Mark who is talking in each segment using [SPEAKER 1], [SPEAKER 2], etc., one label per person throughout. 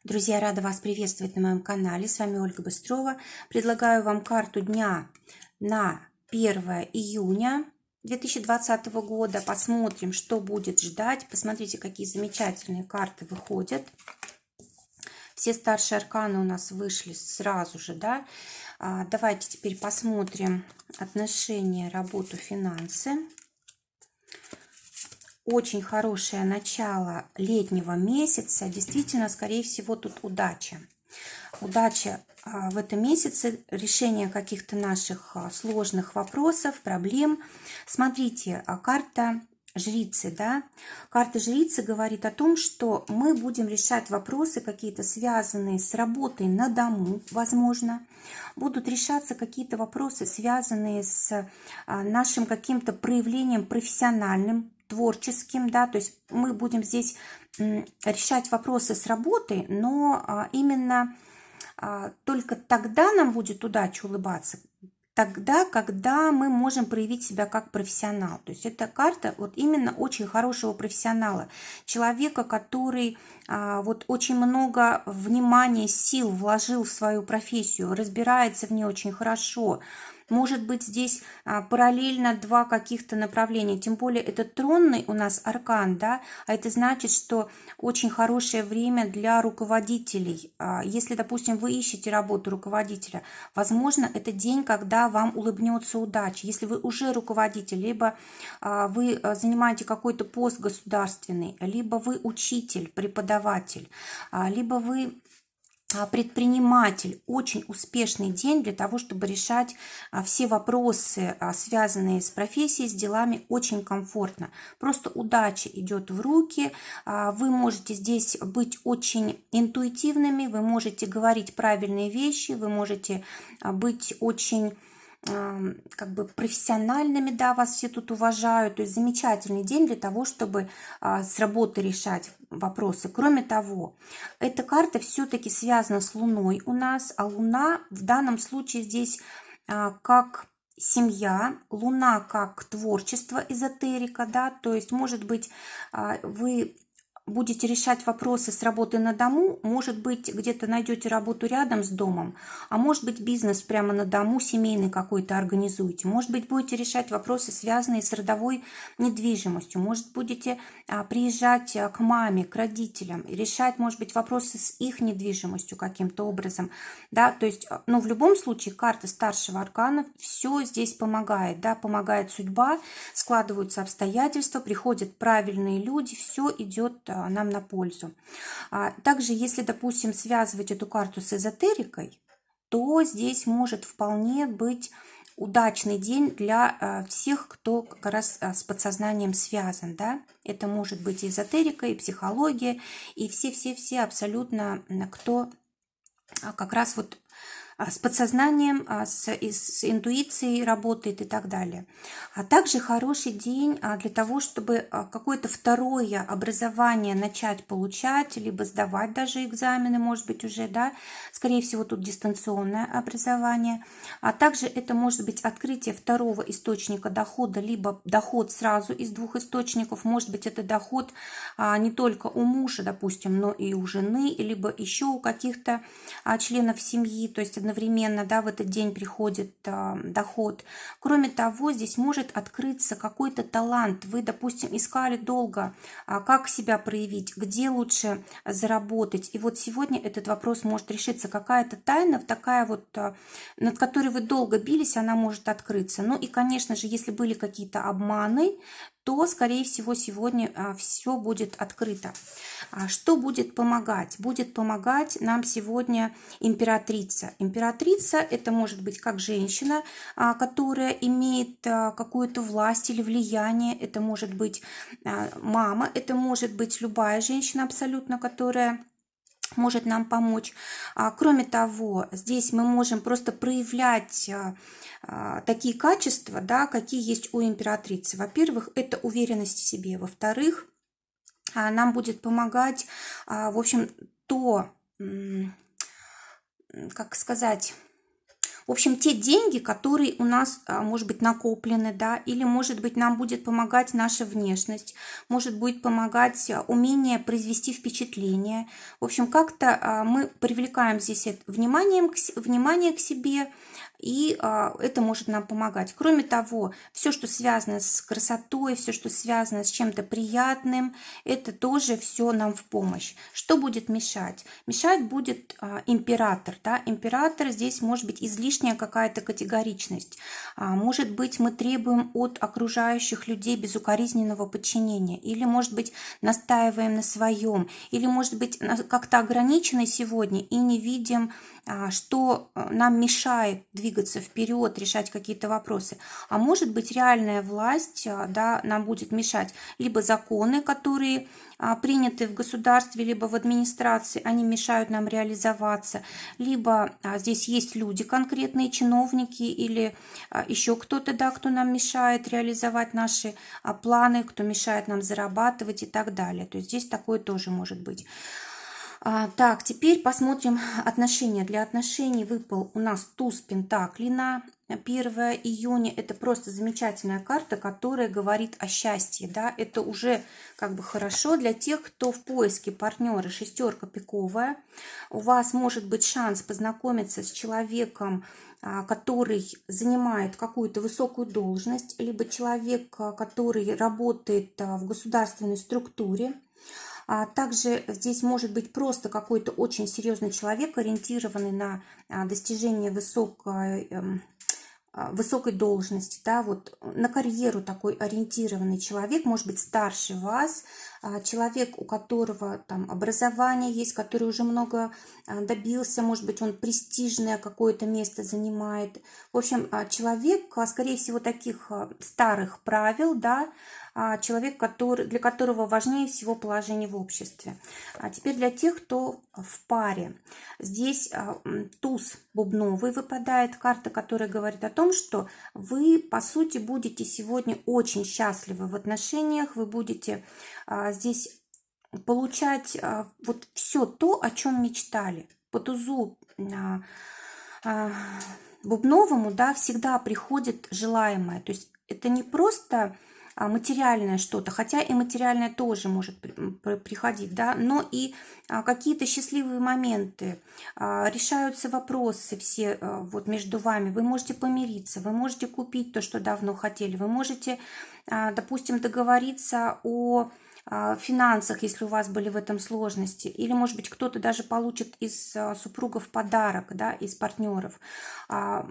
[SPEAKER 1] Друзья, рада вас приветствовать на моем канале. С вами Ольга Быстрова. Предлагаю вам карту дня на 1 июня 2020 года. Посмотрим, что будет ждать. Посмотрите, какие замечательные карты выходят. Все старшие арканы у нас вышли сразу же, да? Давайте теперь посмотрим отношения, работу, финансы. Очень хорошее начало летнего месяца. Действительно, скорее всего, тут удача. Удача в этом месяце, решение каких-то наших сложных вопросов, проблем. Смотрите, карта жрицы, да? Карта жрицы говорит о том, что мы будем решать вопросы какие-то связанные с работой на дому, возможно. Будут решаться какие-то вопросы, связанные с нашим каким-то проявлением профессиональным, творческим, да, то есть мы будем здесь решать вопросы с работой, но именно только тогда нам будет удача улыбаться, тогда, когда мы можем проявить себя как профессионал. То есть эта карта вот именно очень хорошего профессионала, человека, который вот очень много внимания, сил вложил в свою профессию, разбирается в ней очень хорошо. Может быть, здесь параллельно два каких-то направления, тем более это тронный у нас аркан, да, а это значит, что очень хорошее время для руководителей. Если, допустим, вы ищете работу руководителя, возможно, это день, когда вам улыбнется удача. Если вы уже руководитель, либо вы занимаете какой-то пост государственный, либо вы учитель, преподаватель, либо вы предприниматель, очень успешный день для того, чтобы решать все вопросы, связанные с профессией, с делами, очень комфортно. Просто удача идет в руки, вы можете здесь быть очень интуитивными, вы можете говорить правильные вещи, вы можете быть очень как бы профессиональными, да, вас все тут уважают, то есть замечательный день для того, чтобы с работы решать вопросы. Кроме того, эта карта все-таки связана с Луной у нас, а Луна в данном случае здесь как семья, Луна как творчество, эзотерика, да, то есть, может быть, вы будете решать вопросы с работы на дому, может быть, где-то найдете работу рядом с домом, а может быть, бизнес прямо на дому, семейный какой-то организуете. Может быть, будете решать вопросы, связанные с родовой недвижимостью. Может, будете приезжать к маме, к родителям, и решать, может быть, вопросы с их недвижимостью каким-то образом. Да? То есть, ну, в любом случае, карта старшего аркана все здесь помогает. Да? Помогает судьба, складываются обстоятельства, приходят правильные люди, все идет нам на пользу. Также, если, допустим, связывать эту карту с эзотерикой, то здесь может вполне быть удачный день для всех, кто как раз с подсознанием связан. Да? Это может быть и эзотерика, и психология, и все-все-все абсолютно, кто как раз вот с подсознанием, с интуицией работает и так далее. А также хороший день для того, чтобы какое-то второе образование начать получать, либо сдавать даже экзамены, может быть, уже, да, скорее всего, тут дистанционное образование. А также это может быть открытие второго источника дохода, либо доход сразу из двух источников. Может быть, это доход не только у мужа, допустим, но и у жены, либо еще у каких-то членов семьи, то есть одновременно, да, в этот день приходит доход. Кроме того, здесь может открыться какой-то талант. Вы, допустим, искали долго, как себя проявить, где лучше заработать. И вот сегодня этот вопрос может решиться. Какая-то тайна, такая вот, над которой вы долго бились, она может открыться. Ну и, конечно же, если были какие-то обманы, то, скорее всего, сегодня все будет открыто. Что будет помогать? Будет помогать нам сегодня императрица. Императрица – это может быть как женщина, которая имеет какую-то власть или влияние. Это может быть мама, это может быть любая женщина абсолютно, которая может нам помочь. Кроме того, здесь мы можем просто проявлять такие качества, да, какие есть у императрицы. Во-первых, это уверенность в себе. Во-вторых, нам будет помогать, в общем, то, как сказать, В общем, те деньги, которые у нас, может быть, накоплены, да, или, может быть, нам будет помогать наша внешность, может будет помогать умение произвести впечатление. В общем, как-то мы привлекаем здесь внимание к себе, и это может нам помогать. Кроме того, все, что связано с красотой, все, что связано с чем-то приятным, это тоже все нам в помощь. Что будет мешать? Мешать будет император. Да? Император здесь может быть излишняя какая-то категоричность. Может быть, мы требуем от окружающих людей безукоризненного подчинения. Или, может быть, настаиваем на своем. Или, может быть, как-то ограничены сегодня и не видим, что нам мешает двигаться вперед, решать какие-то вопросы. А может быть, реальная власть, да, нам будет мешать. Либо законы, которые приняты в государстве, либо в администрации, они мешают нам реализоваться. Либо здесь есть люди, конкретные чиновники или еще кто-то, да, кто нам мешает реализовать наши планы, кто мешает нам зарабатывать и так далее. То есть здесь такое тоже может быть. Так, теперь посмотрим отношения. Для отношений выпал у нас туз пентаклей на 1 июня. Это просто замечательная карта, которая говорит о счастье. Да? Это уже как бы хорошо для тех, кто в поиске партнера. 6 пиковая. У вас может быть шанс познакомиться с человеком, который занимает какую-то высокую должность, либо человек, который работает в государственной структуре. Также здесь может быть просто какой-то очень серьезный человек, ориентированный на достижение высокой должности, да, вот на карьеру такой ориентированный человек, может быть старше вас, человек, у которого там образование есть, который уже много добился, может быть он престижное какое-то место занимает. В общем, человек, скорее всего, таких старых правил, да, человек, для которого важнее всего положение в обществе. А теперь для тех, кто в паре. Здесь туз бубновый выпадает, карта, которая говорит о том, что вы, по сути, будете сегодня очень счастливы в отношениях, вы будете здесь получать вот все то, о чем мечтали. По тузу бубновому, да, всегда приходит желаемое. То есть это не просто материальное что-то, хотя и материальное тоже может приходить, да, но и какие-то счастливые моменты, решаются вопросы все вот между вами, вы можете помириться, вы можете купить то, что давно хотели, вы можете, допустим, договориться о финансах, если у вас были в этом сложности, или, может быть, кто-то даже получит из супругов подарок, да, из партнеров,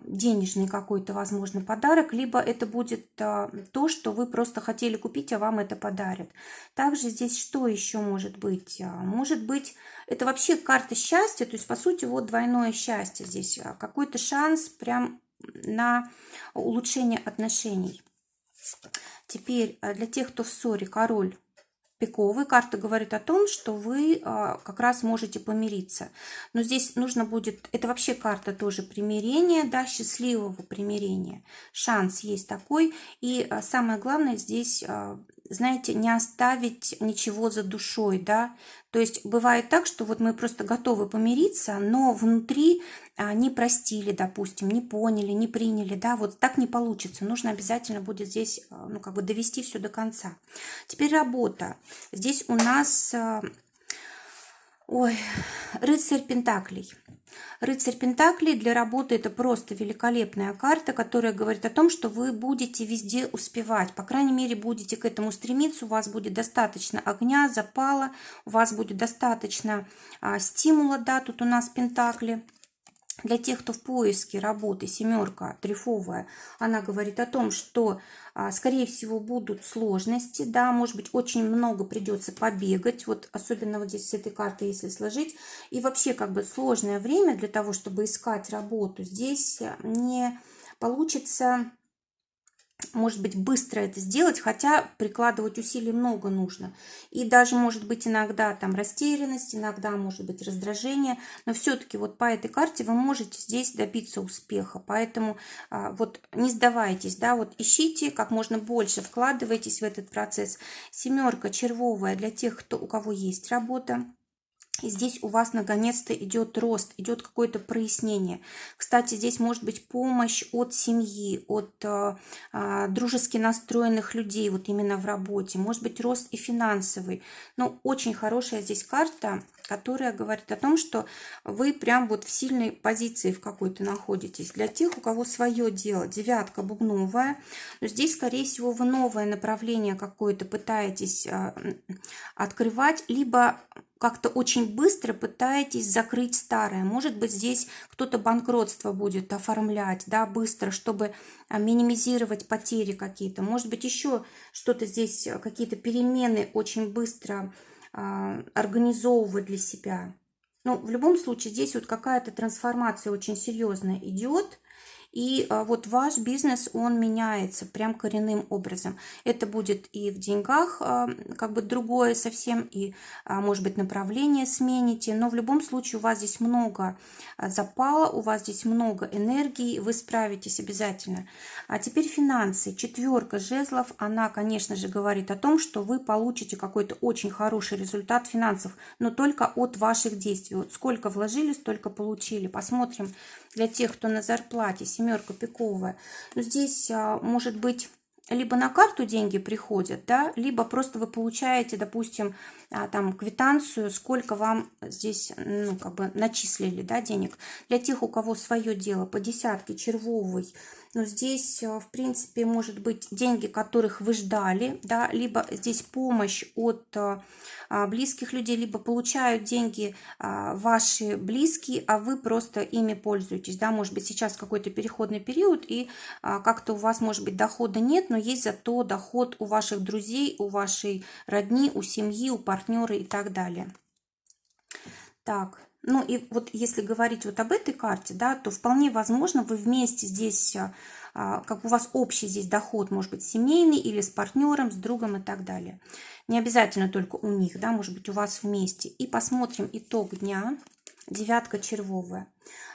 [SPEAKER 1] денежный какой-то, возможно, подарок, либо это будет то, что вы просто хотели купить, а вам это подарят. Также здесь что еще может быть? Может быть, это вообще карта счастья, то есть, по сути, вот двойное счастье здесь, какой-то шанс прям на улучшение отношений. Теперь для тех, кто в ссоре, король пиковый. Карта говорит о том, что вы как раз можете помириться. Но здесь нужно будет... Это вообще карта тоже примирения, да, счастливого примирения. Шанс есть такой. И самое главное здесь, знаете, не оставить ничего за душой, да. То есть бывает так, что вот мы просто готовы помириться, но внутри не простили, допустим, не поняли, не приняли, да, вот так не получится. Нужно обязательно будет здесь, ну, как бы довести все до конца. Теперь работа. Здесь у нас, рыцарь пентаклей. Рыцарь пентаклей для работы это просто великолепная карта, которая говорит о том, что вы будете везде успевать. По крайней мере, будете к этому стремиться. У вас будет достаточно огня, запала, у вас будет достаточно стимула. Да, тут у нас пентакли. Для тех, кто в поиске работы, 7 трефовая, она говорит о том, что, скорее всего, будут сложности, да, может быть, очень много придется побегать, вот особенно вот здесь с этой картой, если сложить, и вообще как бы сложное время для того, чтобы искать работу, здесь не получится, может быть, быстро это сделать, хотя прикладывать усилий много нужно. И даже, может быть, иногда там растерянность, иногда, может быть, раздражение. Но все-таки вот по этой карте вы можете здесь добиться успеха. Поэтому вот не сдавайтесь, да, вот ищите как можно больше, вкладывайтесь в этот процесс. 7 червовая для тех, у кого есть работа. И здесь у вас наконец-то идет рост, идет какое-то прояснение. Кстати, здесь может быть помощь от семьи, от дружески настроенных людей, вот именно в работе. Может быть рост и финансовый. Но очень хорошая здесь карта, которая говорит о том, что вы прям вот в сильной позиции в какой-то находитесь. Для тех, у кого свое дело, девятка бубновая. Но здесь, скорее всего, вы новое направление какое-то пытаетесь открывать, либо как-то очень быстро пытаетесь закрыть старое. Может быть, здесь кто-то банкротство будет оформлять, да, быстро, чтобы минимизировать потери какие-то. Может быть, еще что-то здесь, какие-то перемены очень быстро организовывать для себя. Но в любом случае, здесь вот какая-то трансформация очень серьезная идет. И вот ваш бизнес, он меняется прям коренным образом. Это будет и в деньгах как бы другое совсем, и, может быть, направление смените. Но в любом случае у вас здесь много запала, у вас здесь много энергии, вы справитесь обязательно. А теперь финансы. Четверка жезлов, она, конечно же, говорит о том, что вы получите какой-то очень хороший результат финансов, но только от ваших действий. Вот сколько вложили, столько получили. Посмотрим для тех, кто на зарплате, семерка пиковая. Но здесь может быть либо на карту деньги приходят, да, либо просто вы получаете, допустим, там квитанцию, сколько вам здесь, ну, как бы начислили, да, денег. Для тех, у кого свое дело, по десятке, червовый. Но здесь, в принципе, может быть деньги, которых вы ждали, да, либо здесь помощь от близких людей, либо получают деньги ваши близкие, а вы просто ими пользуетесь, да, может быть, сейчас какой-то переходный период, и как-то у вас, может быть, дохода нет, но есть зато доход у ваших друзей, у вашей родни, у семьи, у партнера и так далее. Так, ну и вот если говорить вот об этой карте, да, то вполне возможно вы вместе здесь, как у вас общий здесь доход, может быть, семейный или с партнером, с другом и так далее. Не обязательно только у них, да, может быть, у вас вместе. И посмотрим итог дня. Девятка червовая.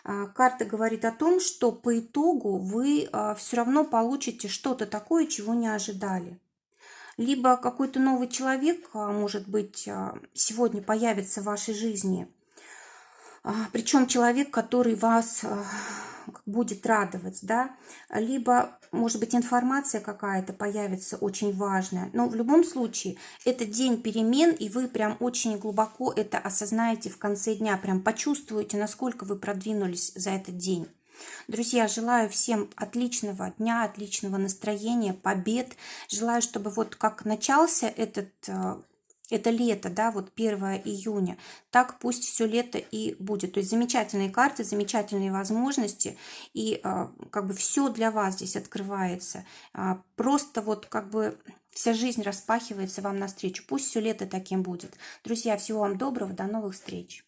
[SPEAKER 1] Карта говорит о том, что по итогу вы все равно получите что-то такое, чего не ожидали. Либо какой-то новый человек, может быть, сегодня появится в вашей жизни. Причем человек, который вас будет радовать, да, либо, может быть, информация какая-то появится очень важная. Но в любом случае, это день перемен, и вы прям очень глубоко это осознаете в конце дня, прям почувствуете, насколько вы продвинулись за этот день. Друзья, желаю всем отличного дня, отличного настроения, побед. Желаю, чтобы вот как начался это лето, да, вот 1 июня, так пусть все лето и будет. То есть замечательные карты, замечательные возможности, и как бы все для вас здесь открывается. Просто вот как бы вся жизнь распахивается вам навстречу. Пусть все лето таким будет. Друзья, всего вам доброго, до новых встреч.